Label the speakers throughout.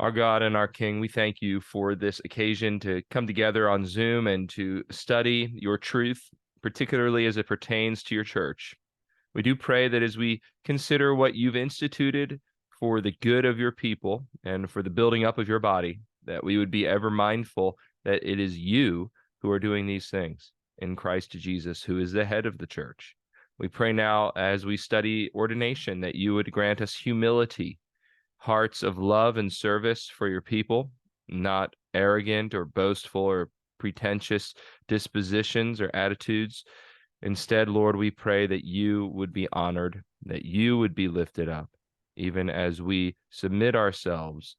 Speaker 1: Our God and our King, we thank you for this occasion to come together on Zoom and to study your truth, particularly as it pertains to your church. We do pray that as we consider what you've instituted for the good of your people and for the building up of your body, that we would be ever mindful that it is you who are doing these things in Christ Jesus, who is the head of the church. We pray now as we study ordination that you would grant us humility, hearts of love and service for your people, not arrogant or boastful or pretentious dispositions or attitudes. Instead, Lord, we pray that you would be honored, that you would be lifted up, even as we submit ourselves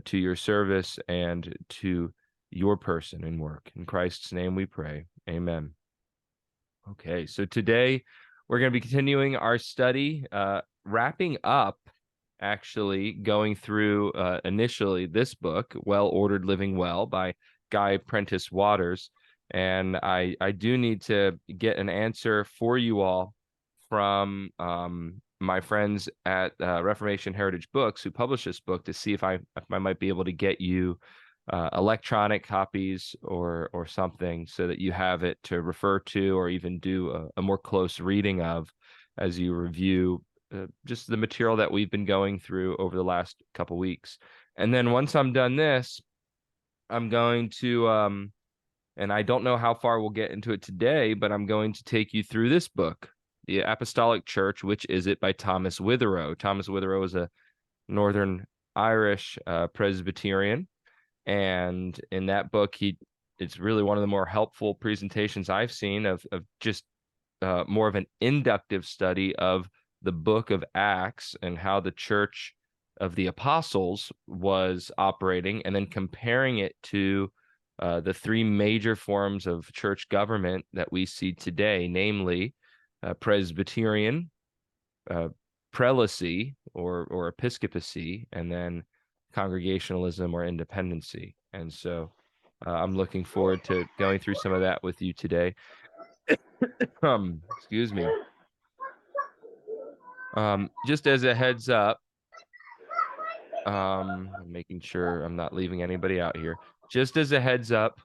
Speaker 1: to your service and to your person and work. In Christ's name we pray. Amen. Okay, so today we're going to be continuing our study, wrapping up, actually, going through initially this book, Well Ordered Living Well by Guy Prentice Waters. And I do need to get an answer for you all from my friends at Reformation Heritage Books who published this book to see if I might be able to get you electronic copies or something so that you have it to refer to or even do a more close reading of as you review just the material that we've been going through over the last couple weeks. And then once I'm done this, I'm going to, and I don't know how far we'll get into it today, but I'm going to take you through this book, The Apostolic Church, Which Is It by Thomas Witherow. Thomas Witherow is a Northern Irish Presbyterian. And in that book, it's really one of the more helpful presentations I've seen of just more of an inductive study of the book of Acts and how the church of the apostles was operating, and then comparing it to the three major forms of church government that we see today, namely Presbyterian, prelacy or episcopacy, and then congregationalism or independency. And so I'm looking forward to going through some of that with you today. Excuse me. Just as a heads up, I'm making sure I'm not leaving anybody out here. Just as a heads up,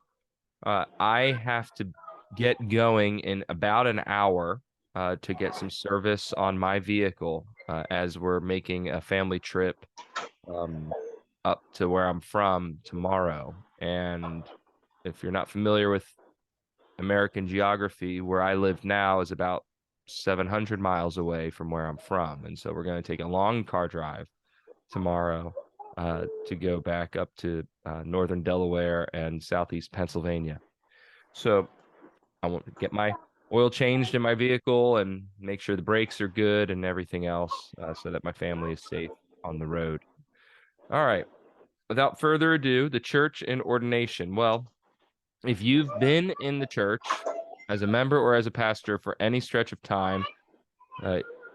Speaker 1: I have to get going in about an hour to get some service on my vehicle as we're making a family trip up to where I'm from tomorrow. And if you're not familiar with American geography, where I live now is about 700 miles away from where I'm from. And so we're going to take a long car drive tomorrow to go back up to northern Delaware and southeast Pennsylvania. So I want to get my oil changed in my vehicle and make sure the brakes are good and everything else so that my family is safe on the road. All right. Without further ado, the church and ordination. Well, if you've been in the church as a member or as a pastor for any stretch of time,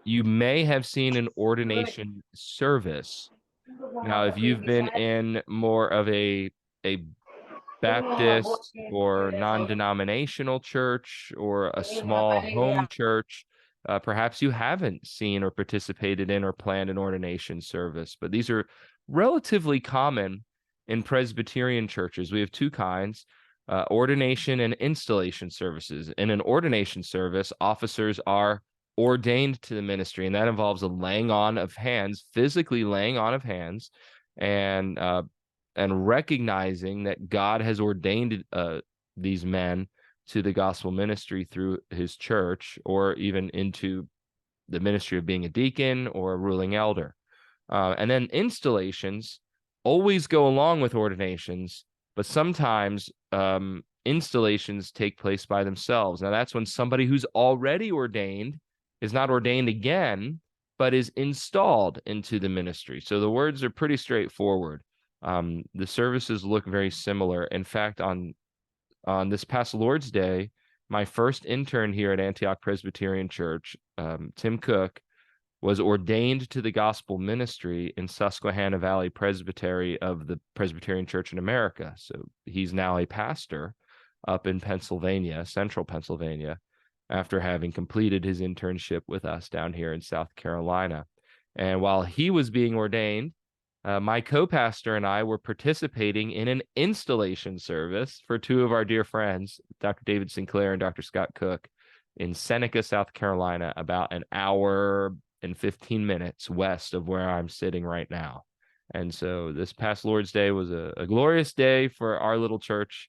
Speaker 1: you may have seen an ordination service. Now, if you've been in more of a Baptist or non-denominational church or a small home church, perhaps you haven't seen or participated in or planned an ordination service. But these are relatively common in Presbyterian churches. We have two kinds, ordination and installation services. In an ordination service, officers are ordained to the ministry, and that involves a laying on of hands, physically laying on of hands, and recognizing that God has ordained these men to the gospel ministry through his church, or even into the ministry of being a deacon or a ruling elder. And then installations always go along with ordinations, but sometimes installations take place by themselves. Now, that's when somebody who's already ordained is not ordained again, but is installed into the ministry. So the words are pretty straightforward. The services look very similar. In fact, on this past Lord's Day, my first intern here at Antioch Presbyterian Church, Tim Cook, was ordained to the gospel ministry in Susquehanna Valley Presbytery of the Presbyterian Church in America. So he's now a pastor up in Pennsylvania, central Pennsylvania, after having completed his internship with us down here in South Carolina. And while he was being ordained, My co-pastor and I were participating in an installation service for two of our dear friends, Dr. David Sinclair and Dr. Scott Cook, in Seneca, South Carolina, about an hour and 15 minutes west of where I'm sitting right now. And so this past Lord's Day was a glorious day for our little church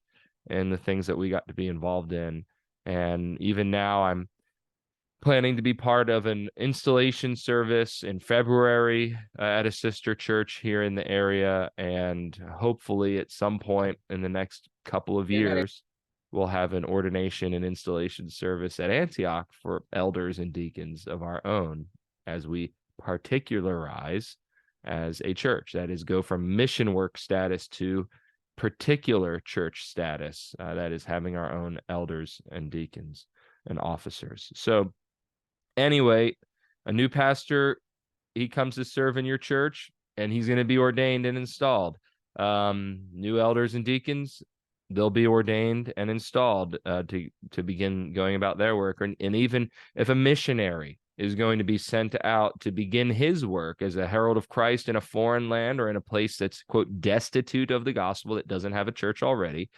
Speaker 1: and the things that we got to be involved in. And even now, I'm planning to be part of an installation service in February at a sister church here in the area. And hopefully at some point in the next couple of years, we'll have an ordination and installation service at Antioch for elders and deacons of our own as we particularize as a church. That is, go from mission work status to particular church status, that is having our own elders and deacons and officers. So anyway, a new pastor, he comes to serve in your church, and he's going to be ordained and installed. New elders and deacons, they'll be ordained and installed to begin going about their work. And even if a missionary is going to be sent out to begin his work as a herald of Christ in a foreign land or in a place that's, quote, destitute of the gospel, that doesn't have a church already,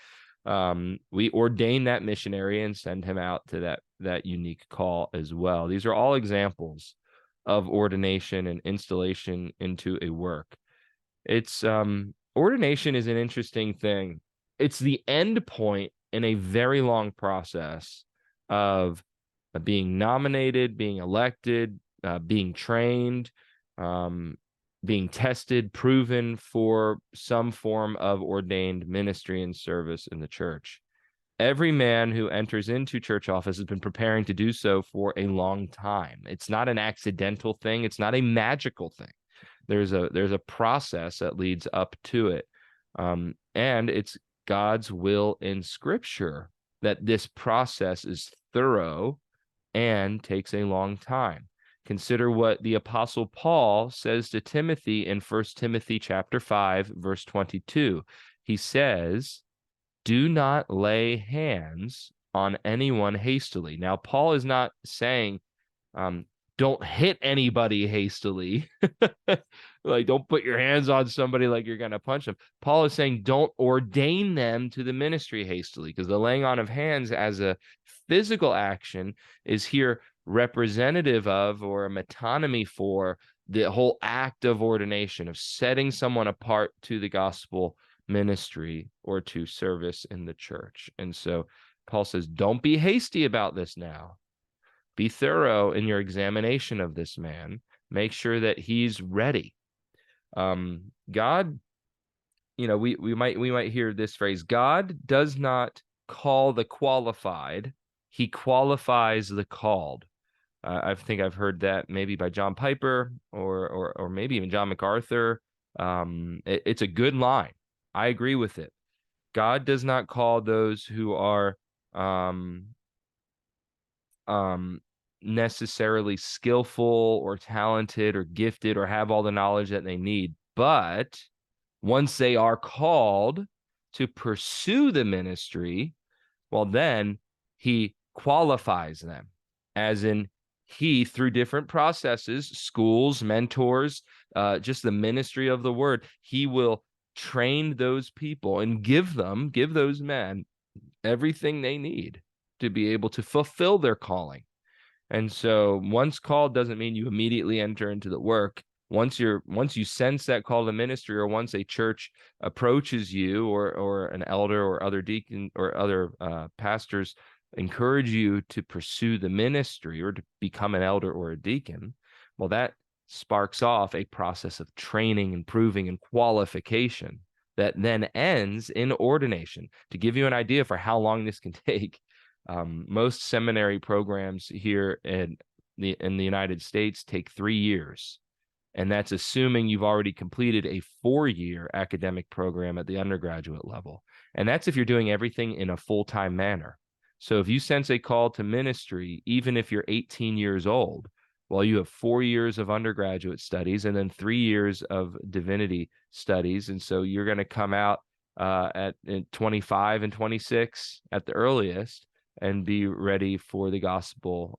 Speaker 1: we ordain that missionary and send him out to that unique call as well. These are all examples of ordination and installation into a work. It's ordination is an interesting thing. It's the end point in a very long process of being nominated, being elected, being trained, being tested, proven for some form of ordained ministry and service in the church. Every man who enters into church office has been preparing to do so for a long time. It's not an accidental thing. It's not a magical thing. There's a process that leads up to it. And it's God's will in Scripture that this process is thorough and takes a long time. Consider what the Apostle Paul says to Timothy in 1 Timothy chapter 5, verse 22. He says, "Do not lay hands on anyone hastily." Now, Paul is not saying, don't hit anybody hastily. Like, don't put your hands on somebody like you're going to punch them. Paul is saying, don't ordain them to the ministry hastily, because the laying on of hands as a physical action is here representative of, or a metonymy for, the whole act of ordination, of setting someone apart to the gospel ministry or to service in the church. And so Paul says, don't be hasty about this now. Be thorough in your examination of this man. Make sure that he's ready. God, we might hear this phrase: God does not call the qualified; he qualifies the called. I think I've heard that maybe by John Piper or maybe even John MacArthur. It's a good line. I agree with it. God does not call those who are necessarily skillful or talented or gifted or have all the knowledge that they need. But once they are called to pursue the ministry, well, then he qualifies them, as in he, through different processes, schools, mentors, just the ministry of the word, he will train those people and give those men everything they need to be able to fulfill their calling. And so once called doesn't mean you immediately enter into the work. Once you sense that call to ministry, or once a church approaches you, or an elder or other deacon or other pastors encourage you to pursue the ministry or to become an elder or a deacon, well, that sparks off a process of training and proving and qualification that then ends in ordination. To give you an idea for how long this can take, most seminary programs here in the United States take 3 years. And that's assuming you've already completed a 4-year academic program at the undergraduate level. And that's if you're doing everything in a full-time manner. So if you sense a call to ministry, even if you're 18 years old, well, you have 4 years of undergraduate studies and then 3 years of divinity studies. And so you're going to come out at 25 and 26 at the earliest and be ready for the gospel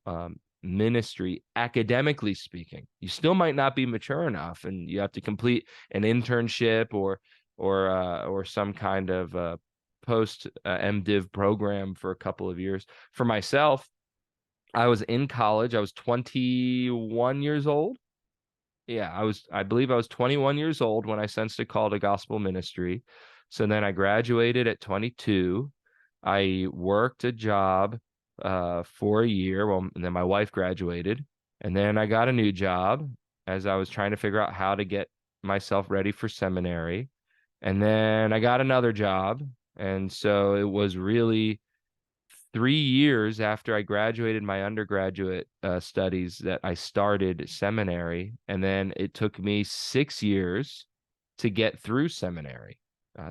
Speaker 1: ministry, academically speaking. You still might not be mature enough, and you have to complete an internship or some kind of post MDiv program for a couple of years. For myself, I was in college. I was 21 years old. Yeah, I believe I was 21 years old when I sensed a call to gospel ministry. So then I graduated at 22. I worked a job for a year. Well, and then my wife graduated, and then I got a new job as I was trying to figure out how to get myself ready for seminary. And then I got another job. And so it was really 3 years after I graduated my undergraduate studies that I started seminary. And then it took me 6 years to get through seminary.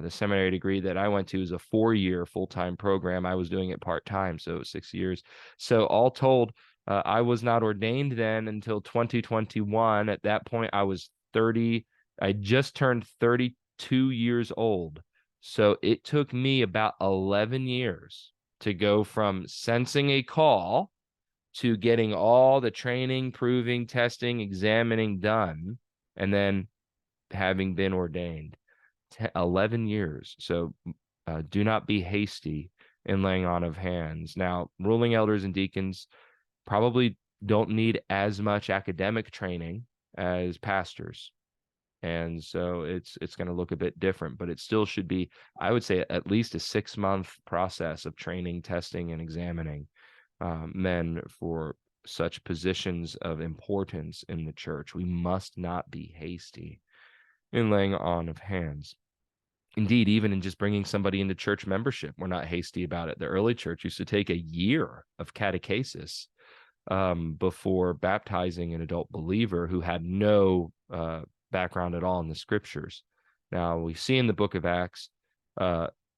Speaker 1: The seminary degree that I went to is a 4-year full-time program. I was doing it part-time, so it was 6 years. So all told, I was not ordained then until 2021. At that point, I was 30. I just turned 32 years old. So it took me about 11 years to go from sensing a call to getting all the training, proving, testing, examining done, and then having been ordained. 11 years. So do not be hasty in laying on of hands. Now, ruling elders and deacons probably don't need as much academic training as pastors. And so it's going to look a bit different, but it still should be, I would say, at least a 6-month process of training, testing, and examining men for such positions of importance in the church. We must not be hasty in laying on of hands. Indeed, even in just bringing somebody into church membership, we're not hasty about it. The early church used to take a year of catechesis before baptizing an adult believer who had no background at all in the scriptures. Now, we see in the book of Acts,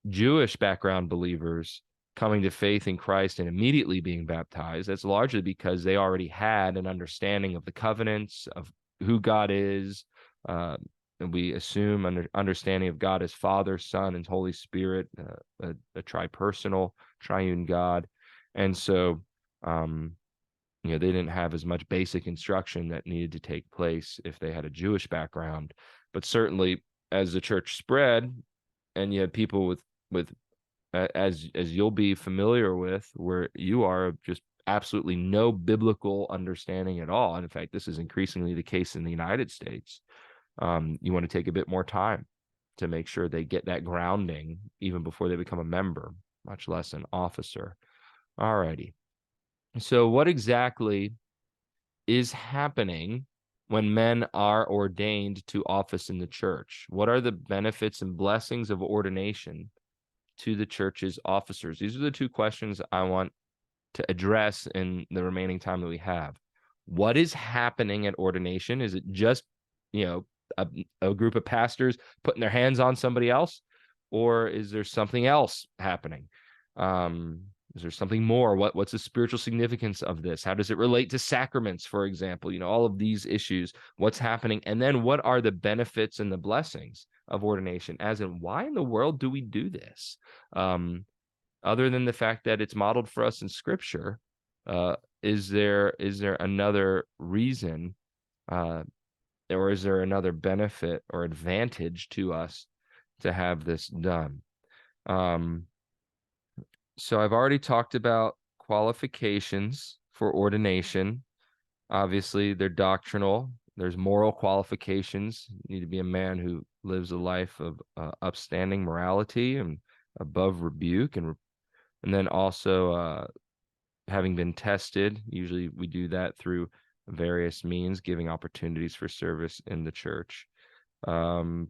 Speaker 1: Jewish background believers coming to faith in Christ and immediately being baptized. That's largely because they already had an understanding of the covenants, of who God is, and we assume understanding of God as Father, Son, and Holy Spirit, a tripersonal, triune God. And so, they didn't have as much basic instruction that needed to take place if they had a Jewish background. But certainly, as the church spread, and you had people with as you'll be familiar with, where you are, just absolutely no biblical understanding at all. And in fact, this is increasingly the case in the United States. You want to take a bit more time to make sure they get that grounding even before they become a member, much less an officer. All righty. So what exactly is happening when men are ordained to office in the church? What are the benefits and blessings of ordination to the church's officers? These are the two questions I want to address in the remaining time that we have. What is happening at ordination? Is it just, a group of pastors putting their hands on somebody else, or is there something else happening? Is there something more? What's the spiritual significance of this? How does it relate to sacraments, for example? All of these issues, what's happening? And then what are the benefits and the blessings of ordination? As in, why in the world do we do this? Other than the fact that it's modeled for us in Scripture, is there another reason, or is there another benefit or advantage to us to have this done? So I've already talked about qualifications for ordination. Obviously, they're doctrinal. There's moral qualifications. You need to be a man who lives a life of upstanding morality and above rebuke, and then also having been tested. Usually we do that through various means, giving opportunities for service in the church. All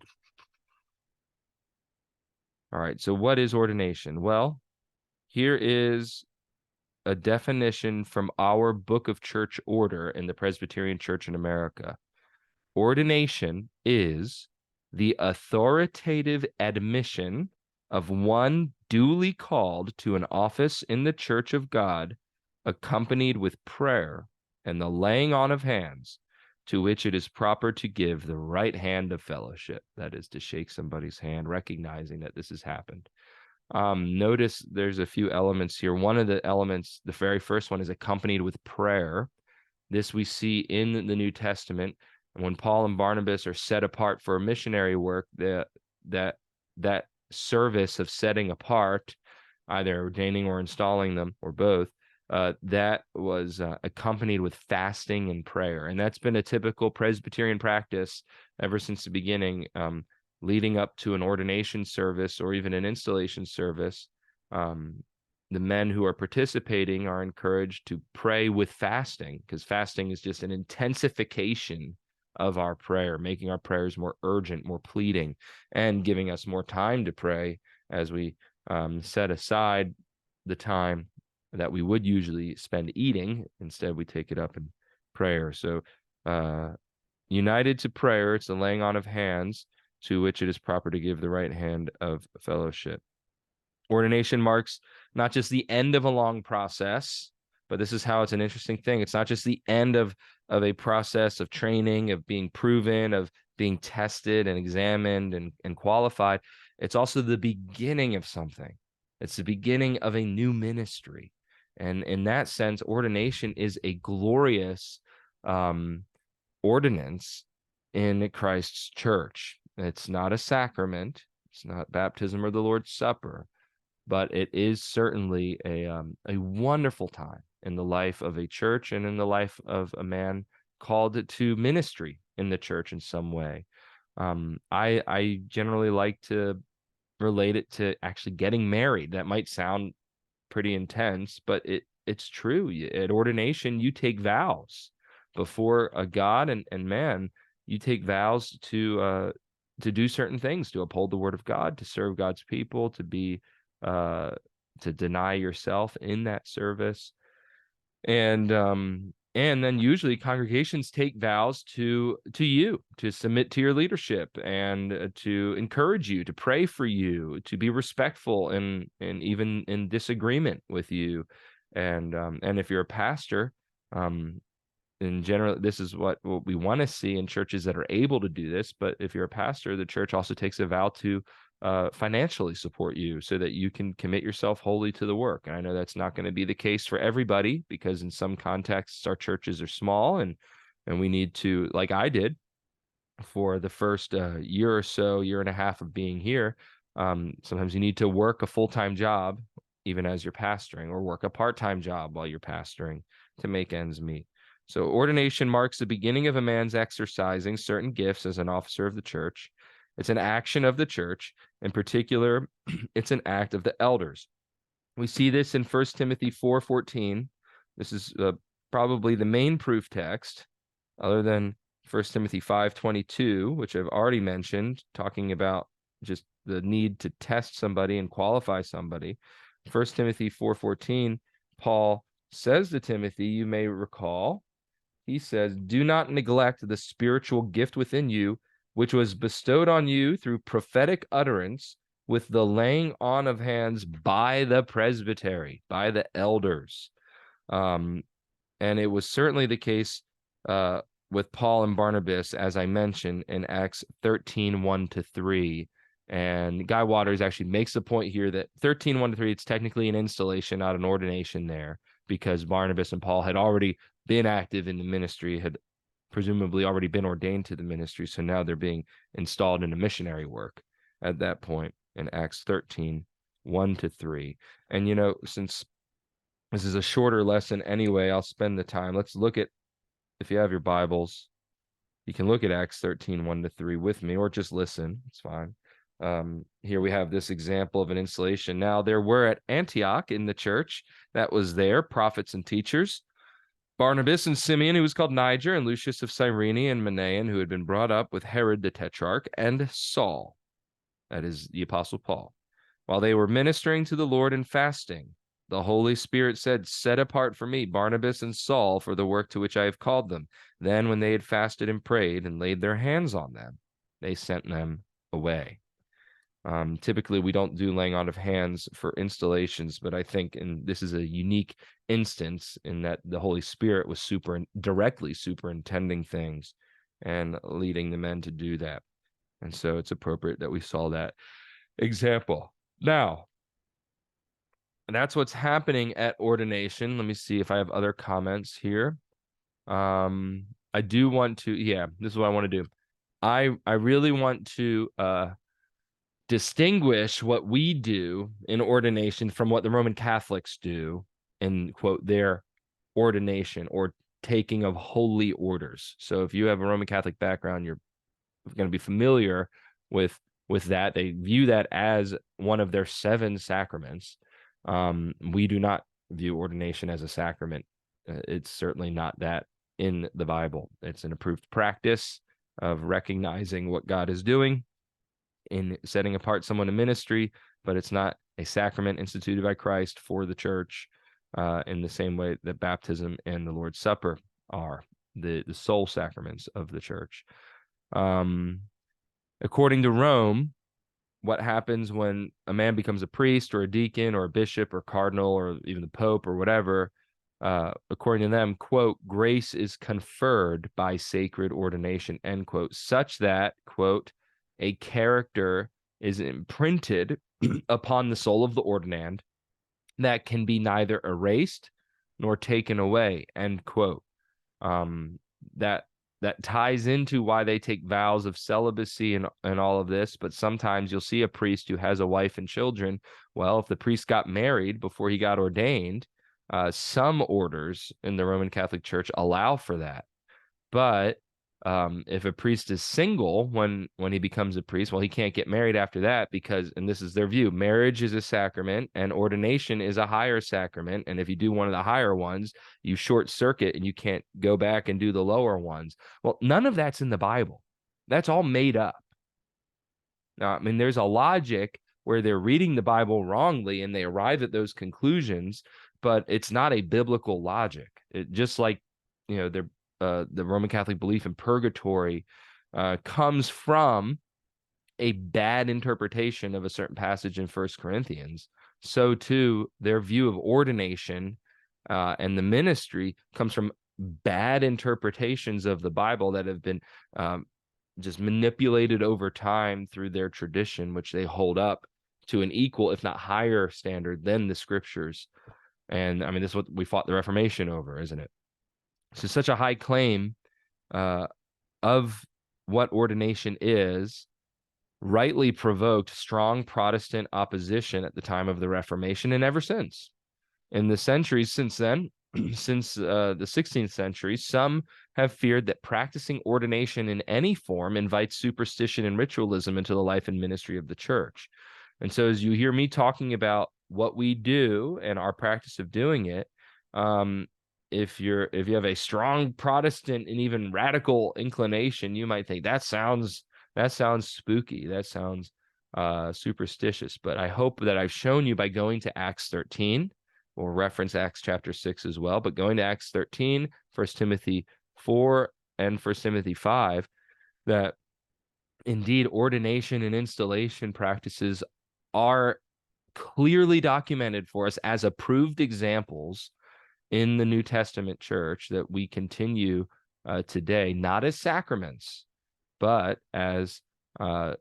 Speaker 1: right, so what is ordination? Well, here is a definition from our Book of Church Order in the Presbyterian Church in America. Ordination is the authoritative admission of one duly called to an office in the Church of God, accompanied with prayer and the laying on of hands, to which it is proper to give the right hand of fellowship. That is, to shake somebody's hand, recognizing that this has happened. Notice there's a few elements here. One of the elements, the very first one, is accompanied with prayer. This we see in the New Testament. And when Paul and Barnabas are set apart for missionary work, that service of setting apart, either ordaining or installing them, or both, that was accompanied with fasting and prayer. And that's been a typical Presbyterian practice ever since the beginning, leading up to an ordination service or even an installation service. The men who are participating are encouraged to pray with fasting, because fasting is just an intensification of our prayer, making our prayers more urgent, more pleading, and giving us more time to pray as we set aside the time that we would usually spend eating. Instead, we take it up in prayer. So united to prayer, it's the laying on of hands, to which it is proper to give the right hand of fellowship. Ordination marks not just the end of a long process, but this is how it's an interesting thing. It's not just the end of a process of training, of being proven, of being tested and examined and qualified. It's also the beginning of something. It's the beginning of a new ministry. And in that sense, ordination is a glorious ordinance in Christ's church. It's not a sacrament. It's not baptism or the Lord's Supper, but it is certainly a wonderful time in the life of a church and in the life of a man called to ministry in the church in some way. I generally like to relate it to actually getting married. That might sound pretty intense, but it's true. At ordination, you take vows before a God and man. You take vows to do certain things, to uphold the word of God, to serve God's people, to deny yourself in that service. And then usually congregations take vows to you, to submit to your leadership, and to encourage you, to pray for you, to be respectful and even in disagreement with you. And if you're a pastor, in general, this is what we want to see in churches that are able to do this. But if you're a pastor, the church also takes a vow to financially support you so that you can commit yourself wholly to the work. And I know that's not going to be the case for everybody, because in some contexts our churches are small and we need to, like I did for the first year or so, year and a half of being here, sometimes you need to work a full-time job even as you're pastoring, or work a part-time job while you're pastoring to make ends meet. So ordination marks the beginning of a man's exercising certain gifts as an officer of the church. It's an action of the church. In particular, it's an act of the elders. We see this in 1 Timothy 4:14. This is probably the main proof text, other than 1 Timothy 5:22, which I've already mentioned, talking about just the need to test somebody and qualify somebody. 1 Timothy 4:14, Paul says to Timothy, you may recall, he says, do not neglect the spiritual gift within you, which was bestowed on you through prophetic utterance with the laying on of hands by the presbytery, by the elders. And it was certainly the case with Paul and Barnabas, as I mentioned in Acts 13:1-3. And Guy Waters actually makes the point here that 13:1-3, it's technically an installation, not an ordination there, because Barnabas and Paul had already been active in the ministry, had presumably already been ordained to the ministry. So now they're being installed in a missionary work at that point in Acts 13:1-3. And, since this is a shorter lesson anyway, I'll spend the time. Let's look at, if you have your Bibles, you can look at Acts 13:1-3 with me, or just listen. It's fine. Here we have this example of an installation. Now there were at Antioch in the church that was there prophets and teachers, Barnabas and Simeon, who was called Niger, and Lucius of Cyrene, and Manaen, who had been brought up with Herod the Tetrarch, and Saul, that is the Apostle Paul. While they were ministering to the Lord and fasting, the Holy Spirit said, set apart for me Barnabas and Saul for the work to which I have called them. Then when they had fasted and prayed and laid their hands on them, they sent them away. Typically, we don't do laying on of hands for installations, but I think this is a unique instance in that the Holy Spirit was directly superintending things and leading the men to do that. And so it's appropriate that we saw that example. Now, that's what's happening at ordination. Let me see if I have other comments here. I do want to, yeah, this is what I want to do. I really want to distinguish what we do in ordination from what the Roman Catholics do in, quote, their ordination or taking of holy orders. So if you have a Roman Catholic background, you're going to be familiar with that. They view that as one of their 7 sacraments. We do not view ordination as a sacrament. It's certainly not that in the Bible. It's an approved practice of recognizing what God is doing in setting apart someone in ministry, but it's not a sacrament instituted by Christ for the church in the same way that baptism and the Lord's Supper are the sole sacraments of the church. According to Rome, what happens when a man becomes a priest or a deacon or a bishop or cardinal or even the Pope or whatever, according to them, quote, grace is conferred by sacred ordination, end quote, such that, quote, a character is imprinted upon the soul of the ordinand that can be neither erased nor taken away, end quote. That ties into why they take vows of celibacy and all of this. But sometimes you'll see a priest who has a wife and children. Well, if the priest got married before he got ordained, some orders in the Roman Catholic Church allow for that. But if a priest is single when he becomes a priest, well, he can't get married after that because, and this is their view, marriage is a sacrament and ordination is a higher sacrament. And if you do one of the higher ones, you short circuit and you can't go back and do the lower ones. Well, none of that's in the Bible. That's all made up. Now, I mean, there's a logic where they're reading the Bible wrongly and they arrive at those conclusions, but it's not a biblical logic. Just like, the Roman Catholic belief in purgatory comes from a bad interpretation of a certain passage in 1 Corinthians. So too, their view of ordination and the ministry comes from bad interpretations of the Bible that have been just manipulated over time through their tradition, which they hold up to an equal, if not higher standard than the scriptures. And I mean, this is what we fought the Reformation over, isn't it? So such a high claim of what ordination is rightly provoked strong Protestant opposition at the time of the Reformation and ever since. In the centuries since then, since the 16th century, some have feared that practicing ordination in any form invites superstition and ritualism into the life and ministry of the church. And so as you hear me talking about what we do and our practice of doing it, if you have a strong Protestant and even radical inclination, you might think that sounds spooky. That sounds superstitious. But I hope that I've shown you by going to Acts 13, we'll reference Acts chapter 6 as well, but going to Acts 13, 1 Timothy 4, and 1 Timothy 5, that indeed ordination and installation practices are clearly documented for us as approved examples in the New Testament church that we continue today, not as sacraments, but as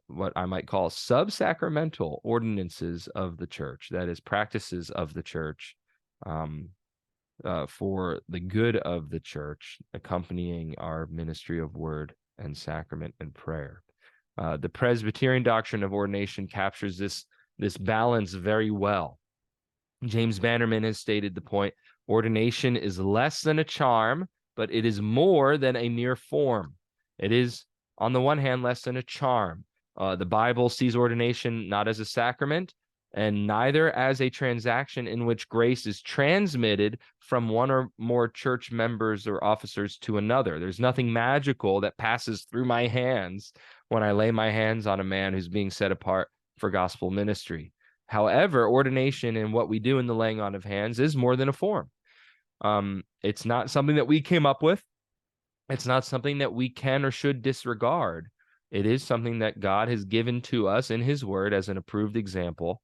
Speaker 1: what I might call sub-sacramental ordinances of the church, that is, practices of the church for the good of the church, accompanying our ministry of word and sacrament and prayer. The Presbyterian doctrine of ordination captures this balance very well. James Bannerman has stated the point: ordination is less than a charm, but it is more than a mere form. It is, on the one hand, less than a charm. The Bible sees ordination not as a sacrament, and neither as a transaction in which grace is transmitted from one or more church members or officers to another. There's nothing magical that passes through my hands when I lay my hands on a man who's being set apart for gospel ministry. However, ordination and what we do in the laying on of hands is more than a form. It's not something that we came up with. It's not something that we can or should disregard. It is something that God has given to us in his word as an approved example,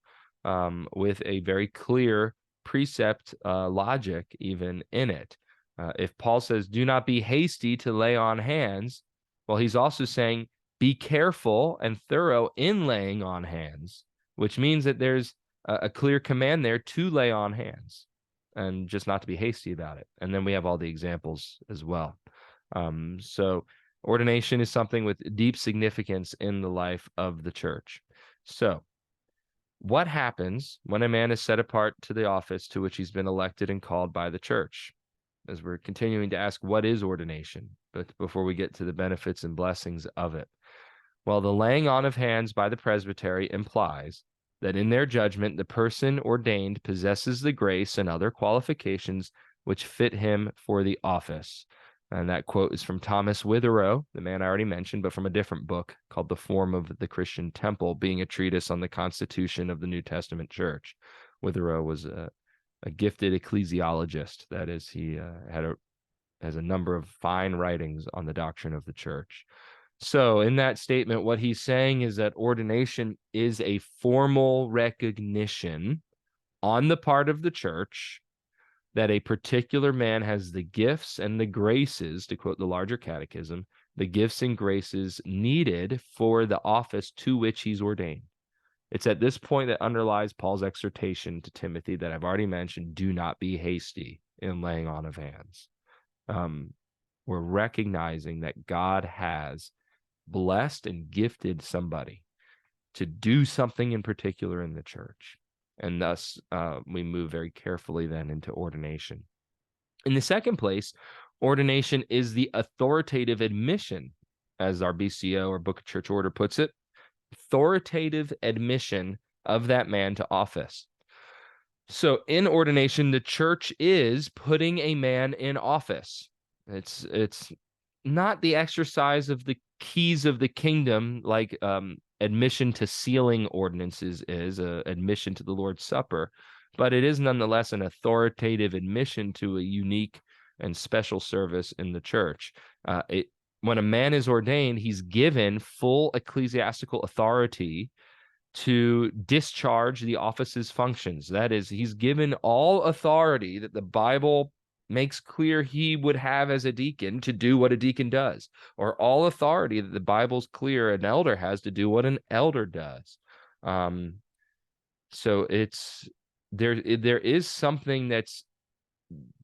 Speaker 1: with a very clear precept logic even in it. If Paul says, do not be hasty to lay on hands, well, he's also saying, be careful and thorough in laying on hands, which means that there's a clear command there to lay on hands and just not to be hasty about it. And then we have all the examples as well. So ordination is something with deep significance in the life of the church. So what happens when a man is set apart to the office to which he's been elected and called by the church? As we're continuing to ask, what is ordination? But before we get to the benefits and blessings of it. Well, the laying on of hands by the presbytery implies that in their judgment, the person ordained possesses the grace and other qualifications which fit him for the office. And that quote is from Thomas Witherow, the man I already mentioned, but from a different book called The Form of the Christian Temple, being a treatise on the constitution of the New Testament church. Witherow was a gifted ecclesiologist. That is, he has a number of fine writings on the doctrine of the church. So in that statement, what he's saying is that ordination is a formal recognition on the part of the church that a particular man has the gifts and the graces, to quote the larger catechism, the gifts and graces needed for the office to which he's ordained. It's at this point that underlies Paul's exhortation to Timothy that I've already mentioned, do not be hasty in laying on of hands. We're recognizing that God has blessed and gifted somebody to do something in particular in the church. And thus, we move very carefully then into ordination. In the second place, ordination is the authoritative admission, as our BCO or Book of Church Order puts it, authoritative admission of that man to office. So in ordination, the church is putting a man in office. It's not the exercise of the keys of the kingdom like admission to sealing ordinances is, admission to the Lord's Supper, but it is nonetheless an authoritative admission to a unique and special service in the church. When a man is ordained, he's given full ecclesiastical authority to discharge the office's functions. That is, he's given all authority that the Bible makes clear he would have as a deacon to do what a deacon does, or all authority that the Bible's clear an elder has to do what an elder does. So it's there is something that's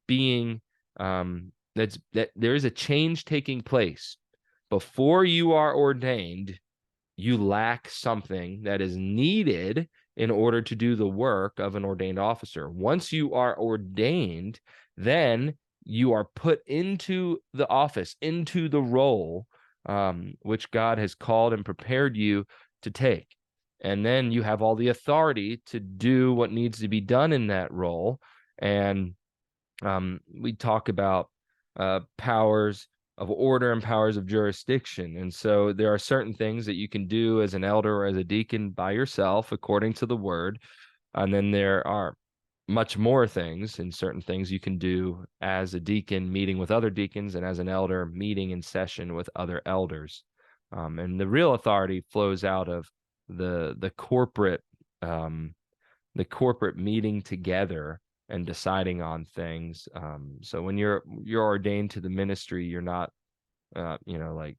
Speaker 1: being that there is a change taking place. Before you are ordained, you lack something that is needed in order to do the work of an ordained officer. Once you are ordained, then you are put into the office, into the role which God has called and prepared you to take. And then you have all the authority to do what needs to be done in that role. And we talk about powers of order and powers of jurisdiction. And so there are certain things that you can do as an elder or as a deacon by yourself, according to the word. And then there are much more things and certain things you can do as a deacon meeting with other deacons and as an elder meeting in session with other elders. And the real authority flows out of the corporate meeting together and deciding on things. So when you're ordained to the ministry, you're not, like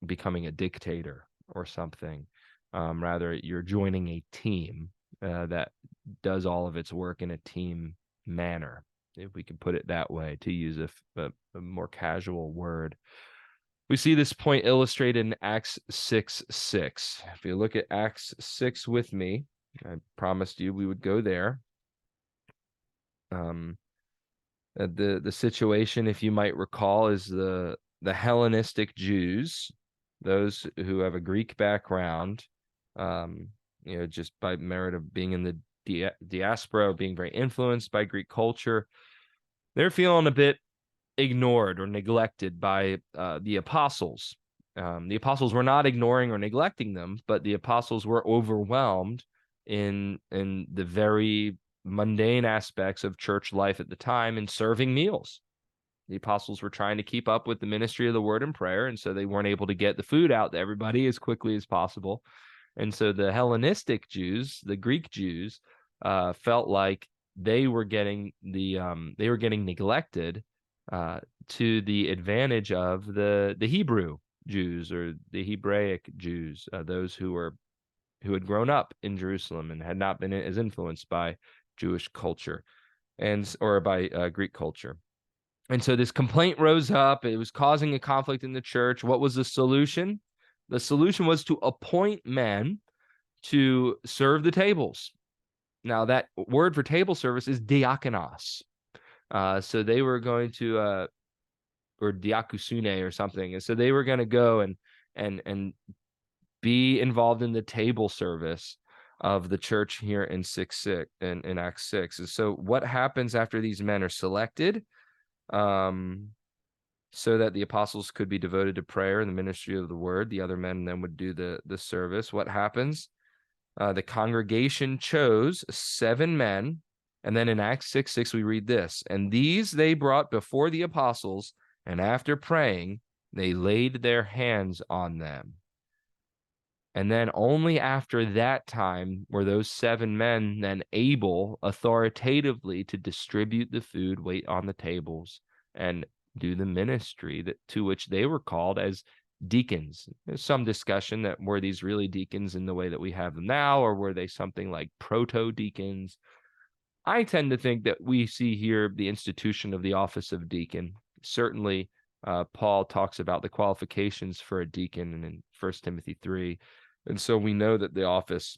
Speaker 1: becoming a dictator or something. Rather, you're joining a team that does all of its work in a team manner, if we can put it that way, to use a more casual word. We see this point illustrated in Acts 6:6. If you look at Acts 6 with me, I promised you we would go there. The situation, if you might recall, is the Hellenistic Jews, those who have a Greek background, just by merit of being in the diaspora, being very influenced by Greek culture, they're feeling a bit ignored or neglected by the apostles. The apostles were not ignoring or neglecting them, but the apostles were overwhelmed in the very mundane aspects of church life at the time in serving meals. The apostles were trying to keep up with the ministry of the word and prayer, and so they weren't able to get the food out to everybody as quickly as possible. And so the Hellenistic Jews, the Greek Jews, felt like they were getting neglected to the advantage of the Hebrew Jews or the Hebraic Jews, those who were who had grown up in Jerusalem and had not been as influenced by Jewish culture or by Greek culture. And so this complaint rose up. It was causing a conflict in the church. What was the solution? The solution was to appoint men to serve the tables. Now, that word for table service is diakonos. So they were going to, or diakusune or something. And so they were going to go and be involved in the table service of the church here in Acts 6. And so what happens after these men are selected, so that the apostles could be devoted to prayer and the ministry of the word? The other men then would do the service. What happens? The congregation chose 7 men. And then in Acts 6:6, we read this: and these they brought before the apostles, and after praying, they laid their hands on them. And then only after that time were those 7 men then able authoritatively to distribute the food, wait on the tables, and do the ministry to which they were called as deacons. There's some discussion that were these really deacons in the way that we have them now, or were they something like proto-deacons? I tend to think that we see here the institution of the office of deacon. Certainly, Paul talks about the qualifications for a deacon in 1 Timothy 3. And so we know that the office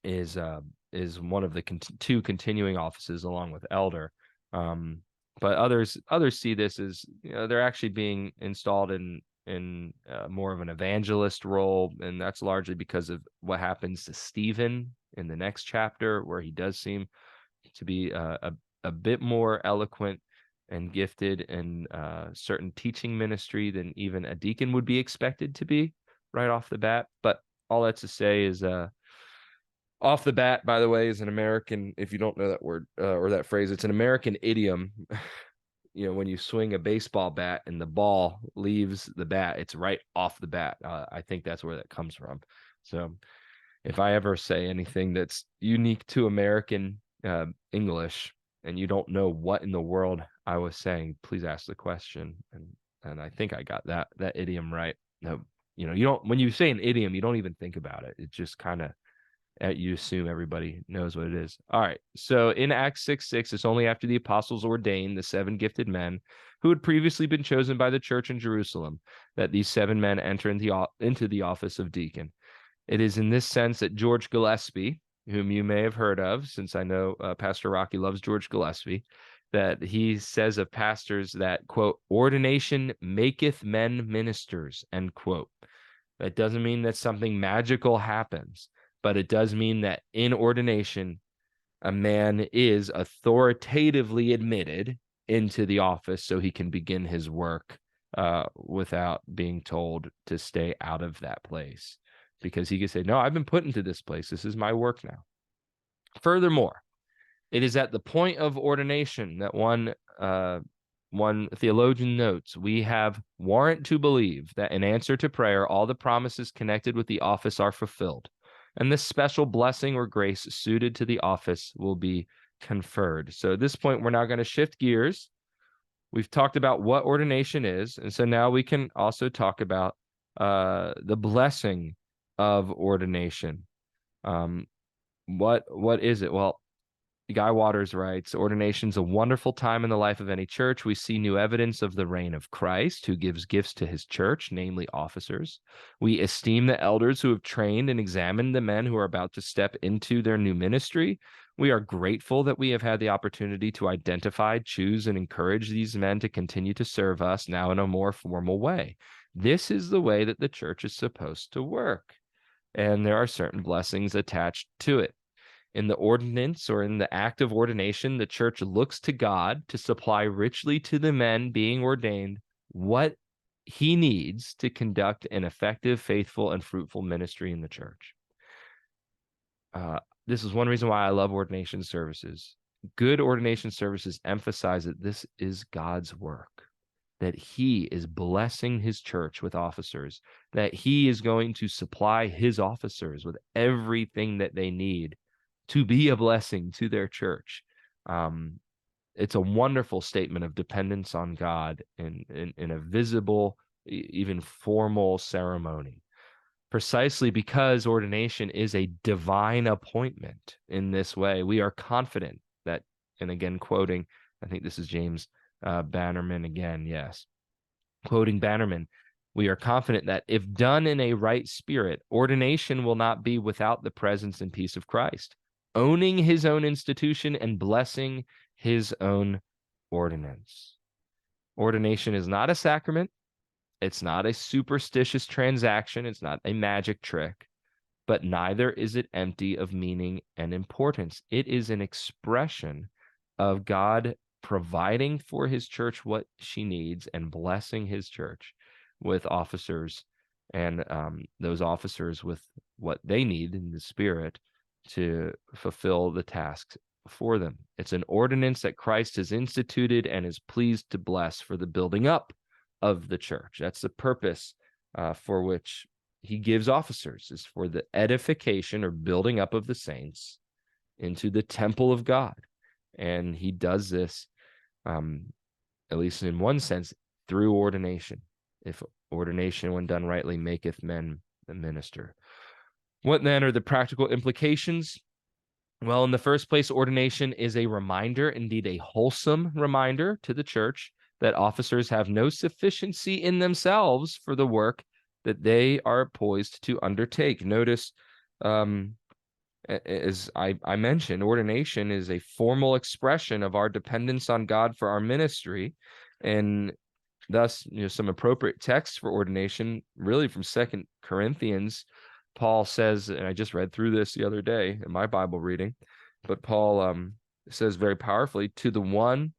Speaker 1: is one of the 2 continuing offices along with elder. But others see this as, they're actually being installed in more of an evangelist role, and that's largely because of what happens to Stephen in the next chapter, where he does seem to be a bit more eloquent and gifted in certain teaching ministry than even a deacon would be expected to be right off the bat. But all that's to say is, off the bat, by the way, is an American, if you don't know that word or that phrase, it's an American idiom. When you swing a baseball bat and the ball leaves the bat, it's right off the bat. I think that's where that comes from. So if I ever say anything that's unique to American English and you don't know what in the world I was saying, please ask the question. And I think I got that idiom right. No, you don't, when you say an idiom, you don't even think about it. It just kind of, you assume everybody knows what it is. All right. So in Acts 6:6, it's only after the apostles ordained the 7 gifted men who had previously been chosen by the church in Jerusalem that these 7 men enter into the office of deacon. It is in this sense that George Gillespie, whom you may have heard of, since I know Pastor Rocky loves George Gillespie, that he says of pastors that, quote, ordination maketh men ministers, end quote. That doesn't mean that something magical happens, but it does mean that in ordination, a man is authoritatively admitted into the office so he can begin his work without being told to stay out of that place, because he can say, no, I've been put into this place. This is my work now. Furthermore, it is at the point of ordination that one theologian notes, we have warrant to believe that in answer to prayer, all the promises connected with the office are fulfilled, and this special blessing or grace suited to the office will be conferred. So at this point, we're now going to shift gears. We've talked about what ordination is, and so now we can also talk about the blessing of ordination. What is it? Well, Guy Waters writes, ordination's a wonderful time in the life of any church. We see new evidence of the reign of Christ, who gives gifts to his church, namely officers. We esteem the elders who have trained and examined the men who are about to step into their new ministry. We are grateful that we have had the opportunity to identify, choose, and encourage these men to continue to serve us now in a more formal way. This is the way that the church is supposed to work, and there are certain blessings attached to it. In the ordinance or in the act of ordination, the church looks to God to supply richly to the men being ordained what he needs to conduct an effective, faithful, and fruitful ministry in the church. This is one reason why I love ordination services. Good ordination services emphasize that this is God's work, that he is blessing his church with officers, that he is going to supply his officers with everything that they need to be a blessing to their church. It's a wonderful statement of dependence on God in a visible, even formal ceremony. Precisely because ordination is a divine appointment in this way, we are confident that, and again, quoting, I think this is James Bannerman again, yes, quoting Bannerman, we are confident that if done in a right spirit, ordination will not be without the presence and peace of Christ, owning his own institution and blessing his own ordinance. Ordination is not a sacrament. It's not a superstitious transaction. It's not a magic trick, but neither is it empty of meaning and importance. It is an expression of God providing for his church what she needs and blessing his church with officers, and those officers with what they need in the Spirit to fulfill the tasks for them. It's an ordinance that Christ has instituted and is pleased to bless for the building up of the church. That's the purpose for which he gives officers, is for the edification or building up of the saints into the temple of God. And he does this, at least in one sense, through ordination. If ordination, when done rightly, maketh men a minister. What then are the practical implications? Well, in the first place, ordination is a reminder, indeed a wholesome reminder to the church, that officers have no sufficiency in themselves for the work that they are poised to undertake. Notice, as I mentioned, ordination is a formal expression of our dependence on God for our ministry, and thus, some appropriate texts for ordination, really from 2 Corinthians. Paul says, and I just read through this the other day in my Bible reading, but Paul says very powerfully, to the one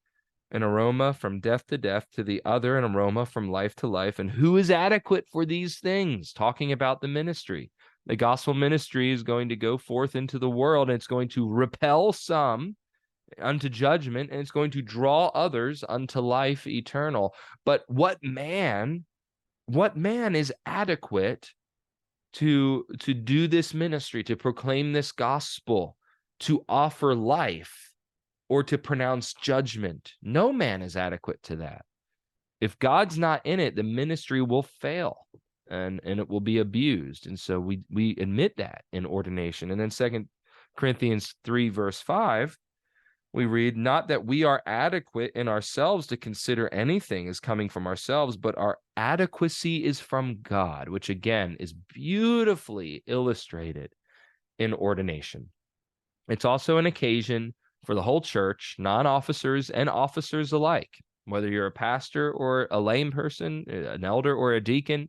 Speaker 1: an aroma from death to death, to the other an aroma from life to life. And who is adequate for these things? Talking about the ministry. The gospel ministry is going to go forth into the world, and it's going to repel some unto judgment, and it's going to draw others unto life eternal. But what man is adequate to do this ministry, to proclaim this gospel, to offer life, or to pronounce judgment? No man is adequate to that. If God's not in it, the ministry will fail and it will be abused. And so we admit that in ordination. And then 2 Corinthians 3, verse 5, we read, not that we are adequate in ourselves to consider anything as coming from ourselves, but our adequacy is from God, which again is beautifully illustrated in ordination. It's also an occasion for the whole church, non-officers and officers alike, whether you're a pastor or a lame person, an elder or a deacon.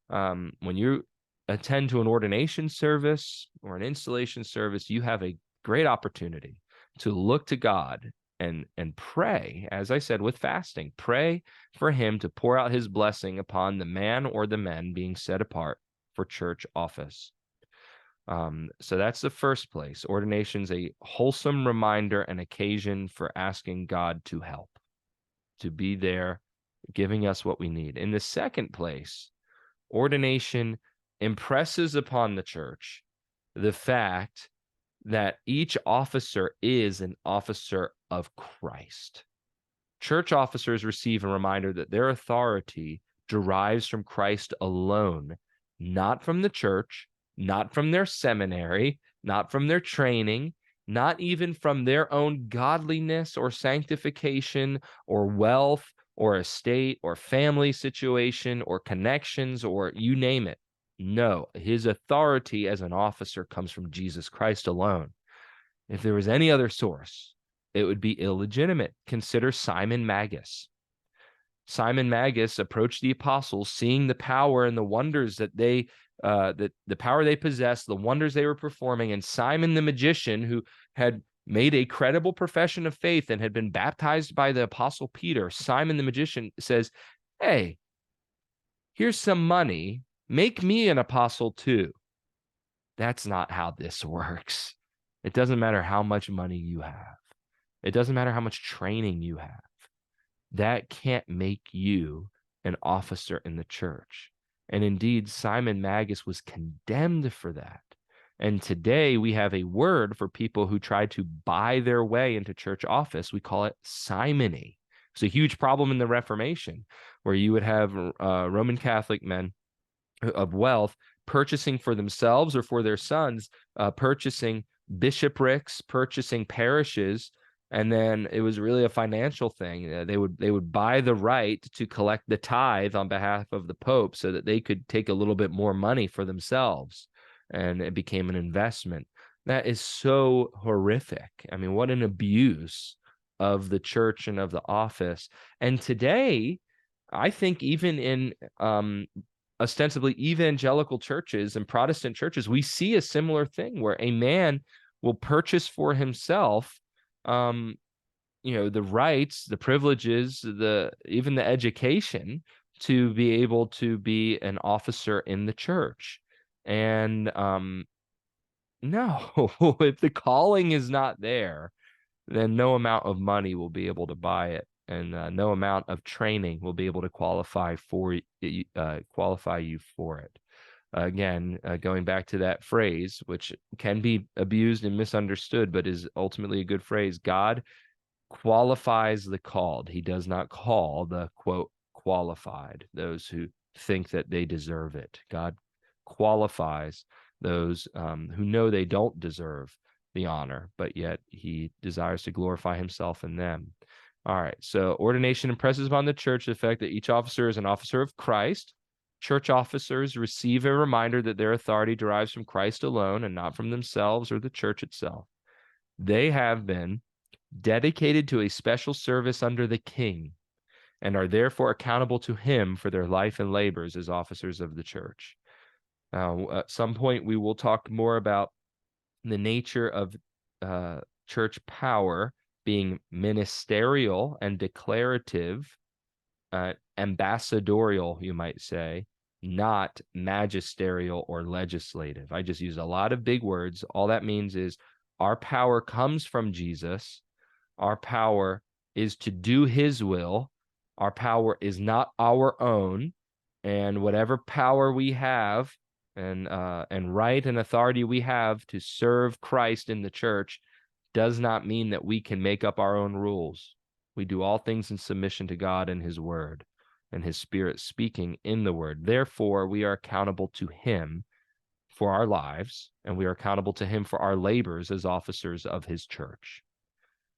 Speaker 1: When you attend to an ordination service or an installation service, you have a great opportunity to look to God and pray, as I said, with fasting. Pray for him to pour out his blessing upon the man or the men being set apart for church office. So that's the first place. Ordination's a wholesome reminder and occasion for asking God to help, to be there, giving us what we need. In the second place, ordination impresses upon the church the fact that each officer is an officer of Christ. Church officers receive a reminder that their authority derives from Christ alone, not from the church, not from their seminary, not from their training, not even from their own godliness or sanctification or wealth or estate or family situation or connections or you name it. No, his authority as an officer comes from Jesus Christ alone. If there was any other source, it would be illegitimate. Consider Simon Magus. Simon Magus approached the apostles, seeing the power and the wonders that the power they possessed, the wonders they were performing, and Simon the magician, who had made a credible profession of faith and had been baptized by the apostle Peter, Simon the magician says, hey, here's some money. Make me an apostle too. That's not how this works. It doesn't matter how much money you have. It doesn't matter how much training you have. That can't make you an officer in the church. And indeed, Simon Magus was condemned for that. And today we have a word for people who try to buy their way into church office. We call it simony. It's a huge problem in the Reformation, where you would have Roman Catholic men of wealth purchasing for themselves or for their sons, purchasing bishoprics, purchasing parishes. And then it was really a financial thing. They would buy the right to collect the tithe on behalf of the Pope so that they could take a little bit more money for themselves. And it became an investment. That is so horrific. I mean, what an abuse of the church and of the office. And today, I think even in ostensibly evangelical churches and Protestant churches, we see a similar thing where a man will purchase for himself, the rights, the privileges, even the education to be able to be an officer in the church. And no, if the calling is not there, then no amount of money will be able to buy it, and no amount of training will be able to qualify you for it. Again, going back to that phrase, which can be abused and misunderstood, but is ultimately a good phrase: God qualifies the called. He does not call the, quote, qualified, those who think that they deserve it. God qualifies those who know they don't deserve the honor, but yet he desires to glorify himself in them. All right, so ordination impresses upon the church the fact that each officer is an officer of Christ. Church officers receive a reminder that their authority derives from Christ alone and not from themselves or the church itself. They have been dedicated to a special service under the king and are therefore accountable to him for their life and labors as officers of the church. Now, at some point, we will talk more about the nature of church power being ministerial and declarative, ambassadorial, you might say, not magisterial or legislative. I just used a lot of big words. All that means is our power comes from Jesus. Our power is to do his will. Our power is not our own. And whatever power we have and right and authority we have to serve Christ in the church does not mean that we can make up our own rules. We do all things in submission to God and his word and his spirit speaking in the word. Therefore, we are accountable to him for our lives, and we are accountable to him for our labors as officers of his church.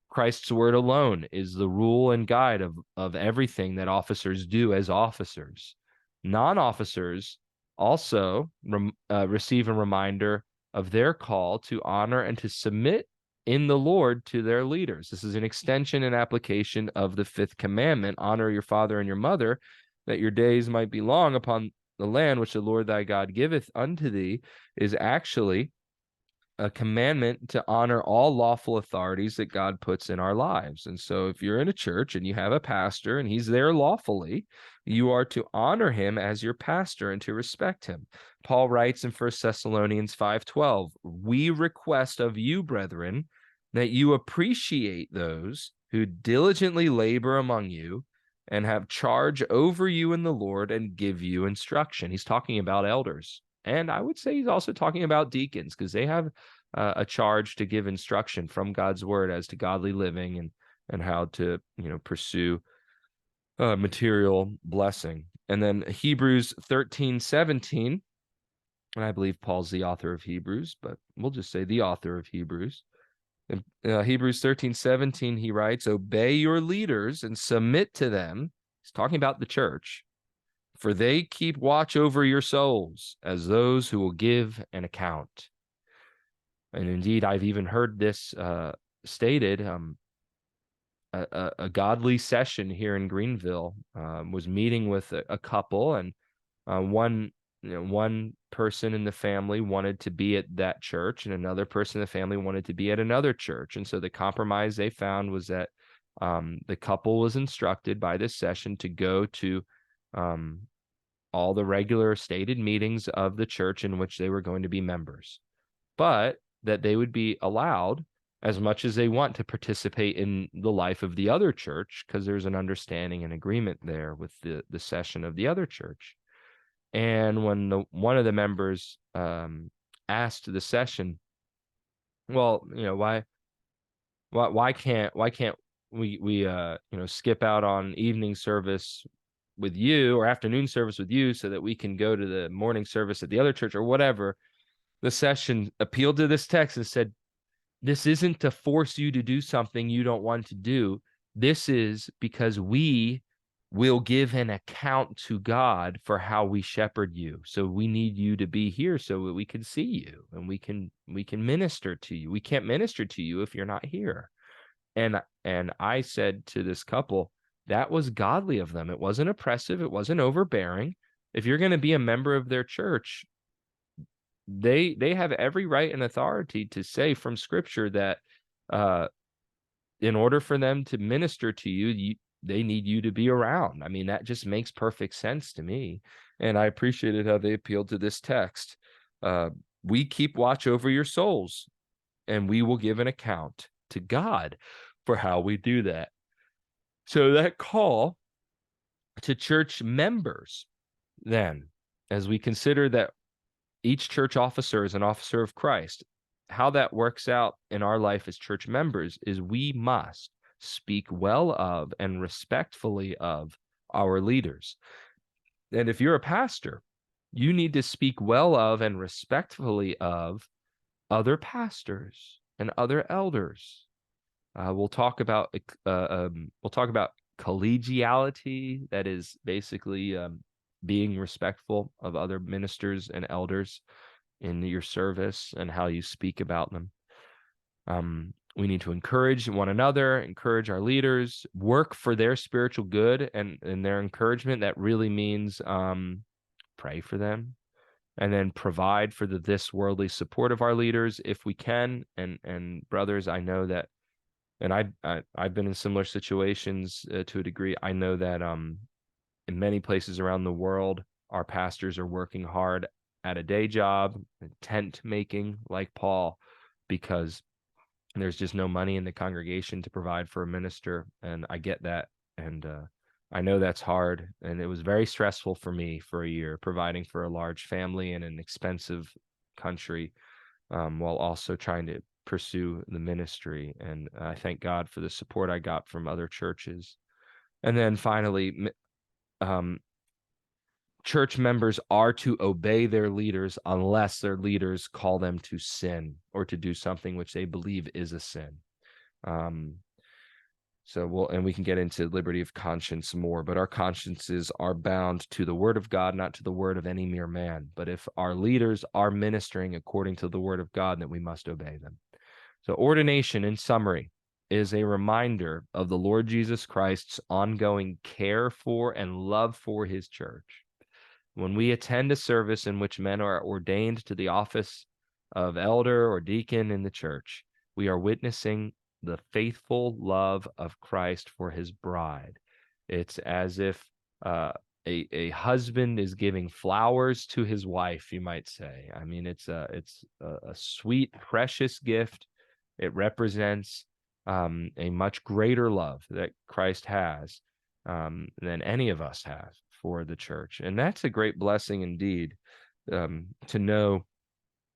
Speaker 1: Christ's word alone is the rule and guide of everything that officers do as officers. Non-officers also receive a reminder of their call to honor and to submit in the Lord to their leaders. This is an extension and application of the fifth commandment: honor your father and your mother, that your days might be long upon the land which the Lord thy God giveth unto thee. Is actually a commandment to honor all lawful authorities that God puts in our lives. And so if you're in a church and you have a pastor and he's there lawfully, you are to honor him as your pastor and to respect him. Paul writes in 1 Thessalonians 5:12, we request of you, brethren, that you appreciate those who diligently labor among you and have charge over you in the Lord and give you instruction. He's talking about elders. And I would say he's also talking about deacons, because they have a charge to give instruction from God's word as to godly living and how to pursue material blessing. And then Hebrews 13:17, and I believe Paul's the author of Hebrews, but we'll just say the author of Hebrews. In Hebrews 13:17, he writes, obey your leaders and submit to them. He's talking about the church. For they keep watch over your souls as those who will give an account. And indeed, I've even heard this stated. A godly session here in Greenville was meeting with a couple, and one person in the family wanted to be at that church, and another person in the family wanted to be at another church. And so the compromise they found was that the couple was instructed by this session to go to all the regular stated meetings of the church in which they were going to be members, but that they would be allowed as much as they want to participate in the life of the other church, because there's an understanding and agreement there with the session of the other church. And when one of the members asked the session, well, why can't we skip out on evening service with you or afternoon service with you so that we can go to the morning service at the other church or whatever. The session appealed to this text and said, this isn't to force you to do something you don't want to do. This is because we will give an account to God for how we shepherd you. So we need you to be here so that we can see you and we can minister to you. We can't minister to you if you're not here. And I said to this couple, that was godly of them. It wasn't oppressive. It wasn't overbearing. If you're going to be a member of their church, they have every right and authority to say from Scripture that in order for them to minister to you, they need you to be around. I mean, that just makes perfect sense to me. And I appreciated how they appealed to this text. We keep watch over your souls, and we will give an account to God for how we do that. So that call to church members, then, as we consider that each church officer is an officer of Christ, how that works out in our life as church members is we must speak well of and respectfully of our leaders. And if you're a pastor, you need to speak well of and respectfully of other pastors and other elders. We'll talk about collegiality, that is basically being respectful of other ministers and elders in your service and how you speak about them. We need to encourage one another, encourage our leaders, work for their spiritual good and their encouragement. That really means pray for them, and then provide for this worldly support of our leaders if we can. And brothers, I know that, and I've been in similar situations to a degree. I know that in many places around the world, our pastors are working hard at a day job, tent making like Paul, because there's just no money in the congregation to provide for a minister. And I get that. And I know that's hard. And it was very stressful for me for a year, providing for a large family in an expensive country, while also trying to pursue the ministry. And I thank God for the support I got from other churches. And then finally, church members are to obey their leaders unless their leaders call them to sin or to do something which they believe is a sin. And we can get into liberty of conscience more, but our consciences are bound to the word of God, not to the word of any mere man. But if our leaders are ministering according to the word of God, then we must obey them. So ordination, in summary, is a reminder of the Lord Jesus Christ's ongoing care for and love for his church. When we attend a service in which men are ordained to the office of elder or deacon in the church, we are witnessing the faithful love of Christ for his bride. It's as if a husband is giving flowers to his wife, you might say. I mean, it's a sweet, precious gift. It represents a much greater love that Christ has than any of us have for the church. And that's a great blessing indeed, to know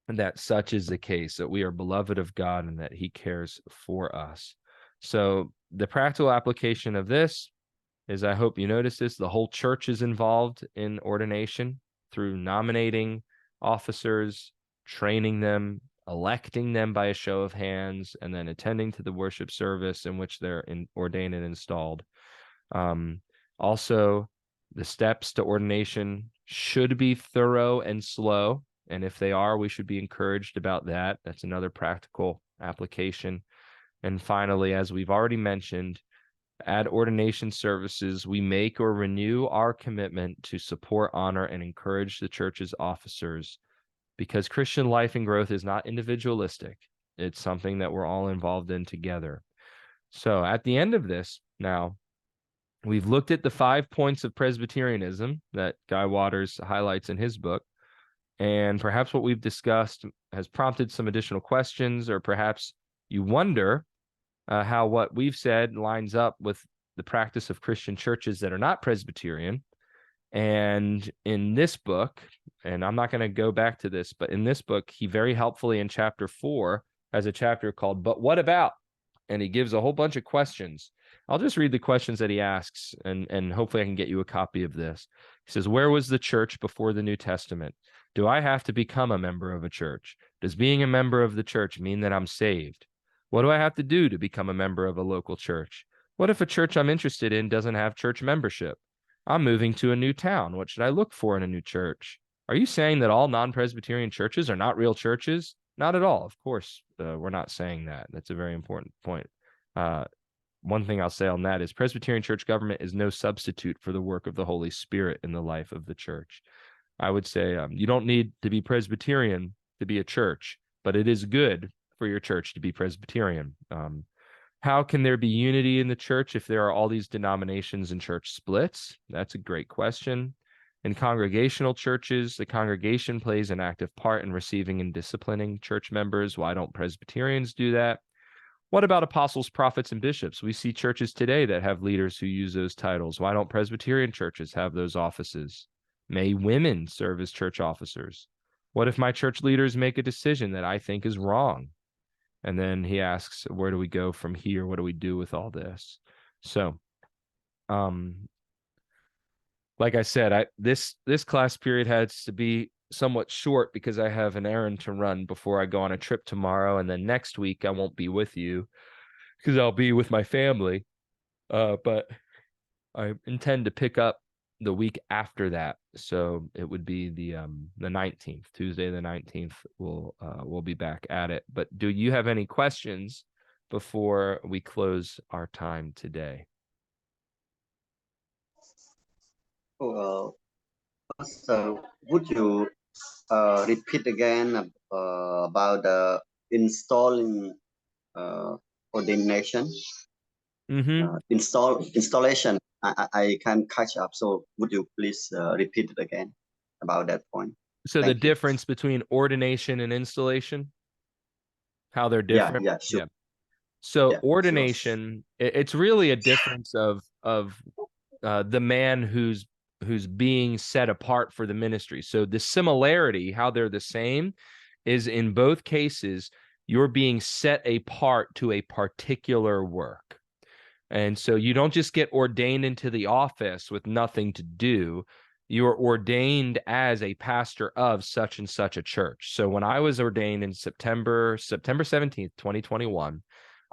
Speaker 1: that such is the case, that we are beloved of God and that he cares for us. So the practical application of this is, I hope you notice this, the whole church is involved in ordination through nominating officers, training them, electing them by a show of hands, and then attending to the worship service in which they're ordained and installed. Also, the steps to ordination should be thorough and slow. And if they are, we should be encouraged about that. That's another practical application. And finally, as we've already mentioned, at ordination services, we make or renew our commitment to support, honor, and encourage the church's officers, because Christian life and growth is not individualistic. It's something that we're all involved in together. So at the end of this, now, we've looked at the 5 points of Presbyterianism that Guy Waters highlights in his book. And perhaps what we've discussed has prompted some additional questions, or perhaps you wonder how what we've said lines up with the practice of Christian churches that are not Presbyterian. And in this book, and I'm not going to go back to this, but in this book, he very helpfully in chapter 4 has a chapter called "But What About?" And he gives a whole bunch of questions I'll just read the questions that he asks, and hopefully I can get you a copy of this. He says, where was the church before the New Testament? Do I have to become a member of a church? Does being a member of the church mean that I'm saved? What do I have to do to become a member of a local church? What if a church I'm interested in doesn't have church membership? I'm moving to a new town. What should I look for in a new church? Are you saying that all non-Presbyterian churches are not real churches? Not at all. Of course, we're not saying that. That's a very important point. One thing I'll say on that is Presbyterian church government is no substitute for the work of the Holy Spirit in the life of the church. I would say you don't need to be Presbyterian to be a church, but it is good for your church to be Presbyterian. How can there be unity in the church if there are all these denominations and church splits? That's a great question. In congregational churches, the congregation plays an active part in receiving and disciplining church members. Why don't Presbyterians do that? What about apostles, prophets, and bishops? We see churches today that have leaders who use those titles. Why don't Presbyterian churches have those offices? May women serve as church officers? What if my church leaders make a decision that I think is wrong? And then he asks, where do we go from here? What do we do with all this? So, like I said, this class period has to be somewhat short because I have an errand to run before I go on a trip tomorrow. And then next week I won't be with you because I'll be with my family. But I intend to pick up the week after that. So it would be the 19th, Tuesday the 19th. We'll be back at it. But do you have any questions before we close our time today?
Speaker 2: Well, so would you repeat again about the installing ordination? Installation. I can catch up. So would you please repeat it again about that point?
Speaker 1: So the difference between ordination and installation, how they're different.
Speaker 2: Yeah, sure.
Speaker 1: Yeah. So ordination, sure. It's really a difference of the man who's being set apart for the ministry. So the similarity, how they're the same, is in both cases, you're being set apart to a particular work. And so you don't just get ordained into the office with nothing to do. You are ordained as a pastor of such and such a church. So when I was ordained in September 17th, 2021,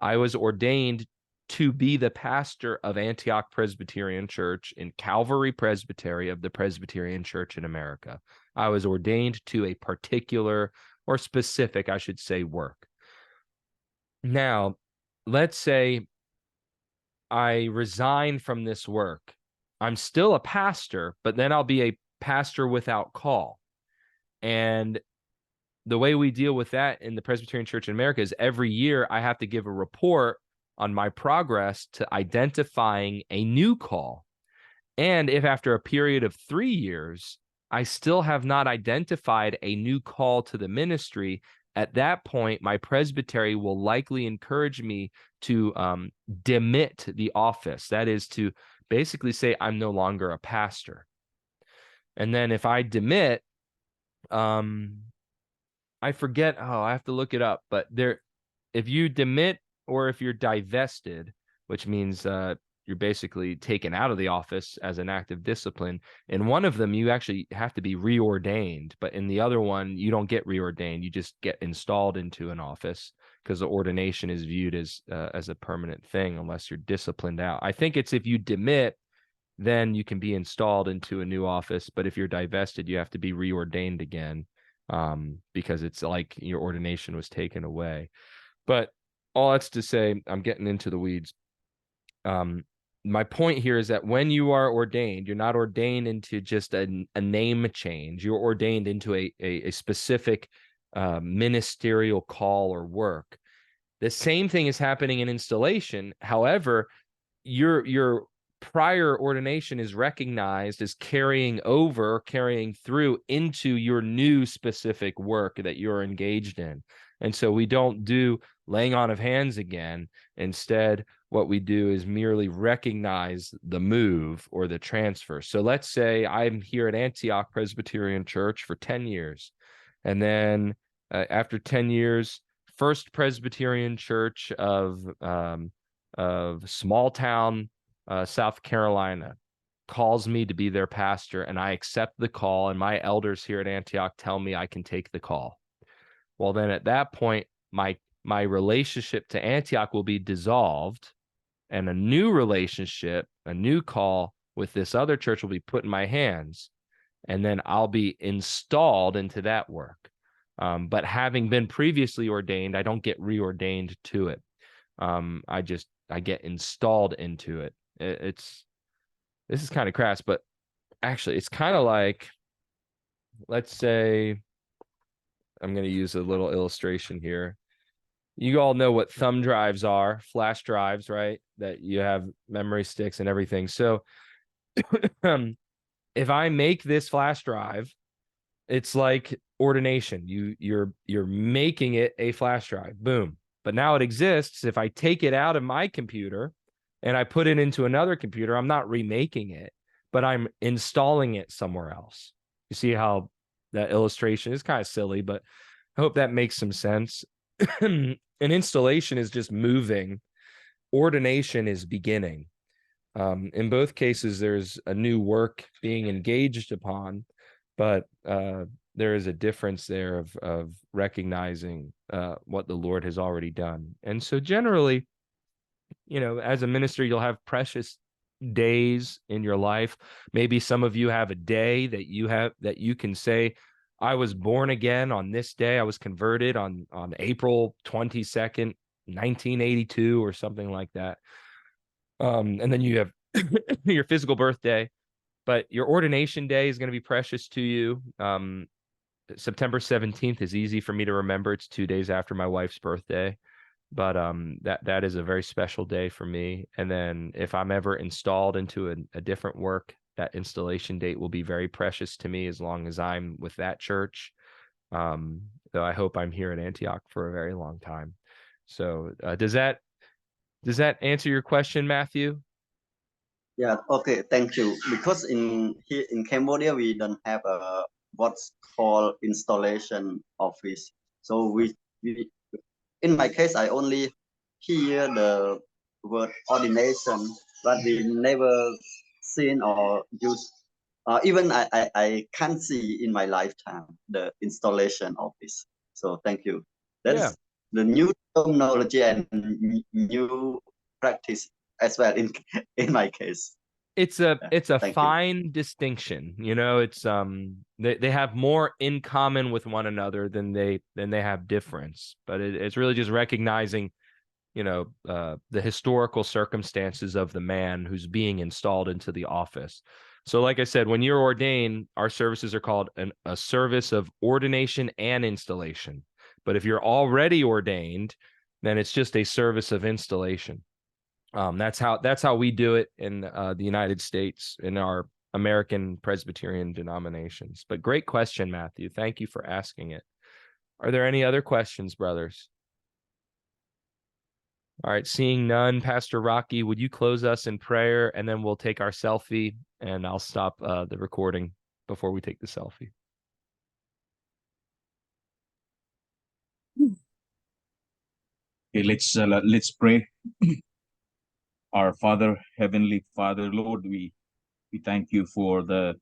Speaker 1: I was ordained to be the pastor of Antioch Presbyterian Church in Calvary Presbytery of the Presbyterian Church in America. I was ordained to a particular or specific, I should say, work. Now, let's say I resign from this work. I'm still a pastor, but then I'll be a pastor without call. And the way we deal with that in the Presbyterian Church in America is every year I have to give a report on my progress to identifying a new call. And if after a period of 3 years, I still have not identified a new call to the ministry, at that point, my presbytery will likely encourage me to demit the office. That is to basically say I'm no longer a pastor. And then if I demit, I forget, I have to look it up, but if you demit or if you're divested, which means you're basically taken out of the office as an act of discipline, in one of them, you actually have to be reordained, but in the other one, you don't get reordained. You just get installed into an office because the ordination is viewed as a permanent thing unless you're disciplined out. I think it's if you demit, then you can be installed into a new office, but if you're divested, you have to be reordained again because it's like your ordination was taken away. But all that's to say, I'm getting into the weeds. My point here is that when you are ordained, you're not ordained into just a name change. You're ordained into a specific ministerial call or work. The same thing is happening in installation. However, your prior ordination is recognized as carrying through into your new specific work that you're engaged in. And so we don't do laying on of hands again. Instead, what we do is merely recognize the move or the transfer. So let's say I'm here at Antioch Presbyterian Church for 10 years. And then after 10 years, First Presbyterian Church of of small town South Carolina calls me to be their pastor, and I accept the call, and my elders here at Antioch tell me I can take the call. Well, then at that point, my relationship to Antioch will be dissolved, and a new relationship, a new call with this other church will be put in my hands, and then I'll be installed into that work. But having been previously ordained, I don't get reordained to it. I get installed into it. This is kind of crass, but actually it's kind of like, let's say, I'm going to use a little illustration here. You all know what thumb drives are, flash drives, right? That you have memory sticks and everything. So if I make this flash drive, it's like ordination. You're making it a flash drive. Boom. But now it exists. If I take it out of my computer and I put it into another computer, I'm not remaking it, but I'm installing it somewhere else. You see how that illustration is kind of silly, but I hope that makes some sense. An installation is just moving. Ordination is beginning. In both cases, there's a new work being engaged upon, but there is a difference there of recognizing what the Lord has already done. And so generally, as a minister, you'll have precious days in your life. Maybe some of you have a day that you can say, I was born again on this day. I was converted on April 22nd, 1982 or something like that. And then you have your physical birthday, but your ordination day is going to be precious to you. September 17th is easy for me to remember. It's 2 days after my wife's birthday, but that is a very special day for me. And then if I'm ever installed into a different work, that installation date will be very precious to me as long as I'm with that church. Though I hope I'm here at Antioch for a very long time. So does that answer your question, Matthew?
Speaker 2: Yeah, okay, thank you. Because here in Cambodia, we don't have what's called installation office. So we in my case, I only hear the word ordination, but we never seen or use. Even I can't see in my lifetime the installation office. So thank you. That's the new terminology and new practice as well in my case.
Speaker 1: It's a
Speaker 2: Thank
Speaker 1: fine distinction. It's they have more in common with one another than they have difference. But it's really just recognizing, the historical circumstances of the man who's being installed into the office. So like I said, when you're ordained, our services are called a service of ordination and installation. But if you're already ordained, then it's just a service of installation. That's how we do it in the United States in our American Presbyterian denominations. But great question, Matthew. Thank you for asking it. Are there any other questions, brothers? All right, seeing none, Pastor Rocky, would you close us in prayer, and then we'll take our selfie, and I'll stop the recording before we take the selfie.
Speaker 3: Okay, let's pray. Our Father, Heavenly Father, Lord, we thank you for the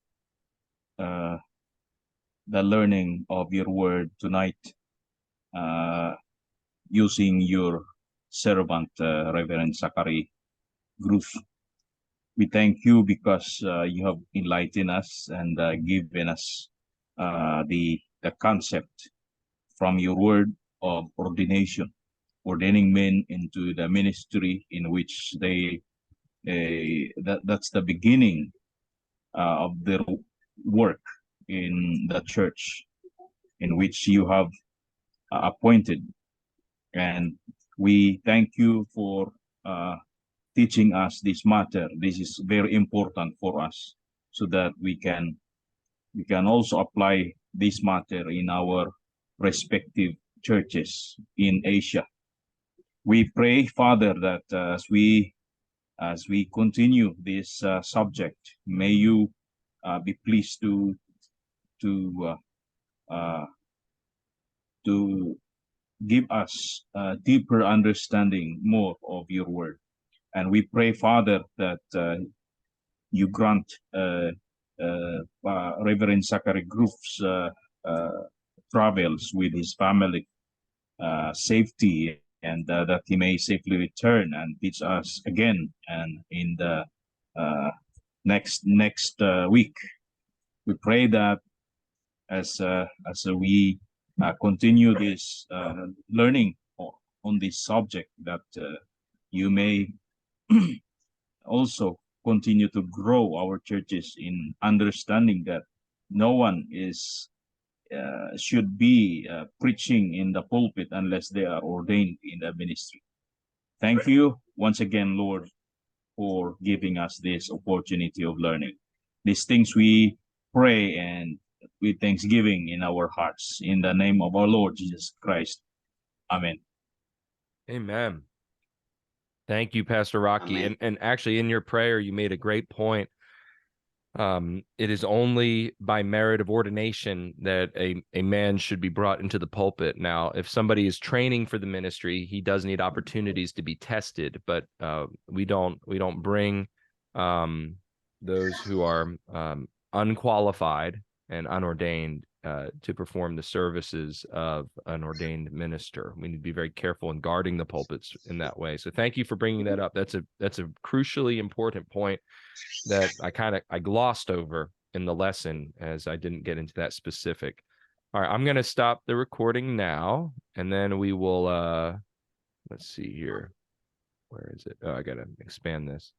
Speaker 3: learning of your word tonight, using your servant, Reverend Zachary Groff. We thank you because you have enlightened us and given us the concept from your word of ordination, ordaining men into the ministry in which that's the beginning of their work in the church in which you have appointed. And we thank you for teaching us this matter. This is very important for us so that we can also apply this matter in our respective churches in Asia. We pray, Father, that as we continue this subject, may you be pleased to give us a deeper understanding more of your word. And we pray, Father, that you grant Reverend Zachary Groff's travels with his family safety, and that he may safely return and teach us again and in the next week. We pray that as we continue this learning on this subject, that you may also continue to grow our churches in understanding that no one should be preaching in the pulpit unless they are ordained in the ministry. Thank you once again, Lord, for giving us this opportunity of learning. These things we pray and with thanksgiving in our hearts. In the name of our Lord Jesus Christ. Amen.
Speaker 1: Amen. Thank you, Pastor Rocky.
Speaker 2: Amen.
Speaker 1: And actually, in your prayer, you made a great point. It is only by merit of ordination that a man should be brought into the pulpit. Now, if somebody is training for the ministry, he does need opportunities to be tested, but we don't bring those who are unqualified and unordained to perform the services of an ordained minister. We need to be very careful in guarding the pulpits in that way. So thank you for bringing that up. That's a crucially important point that I glossed over in the lesson, as I didn't get into that specific. All right, I'm going to stop the recording now, and then we will let's see here. Where is it? Oh, I got to expand this.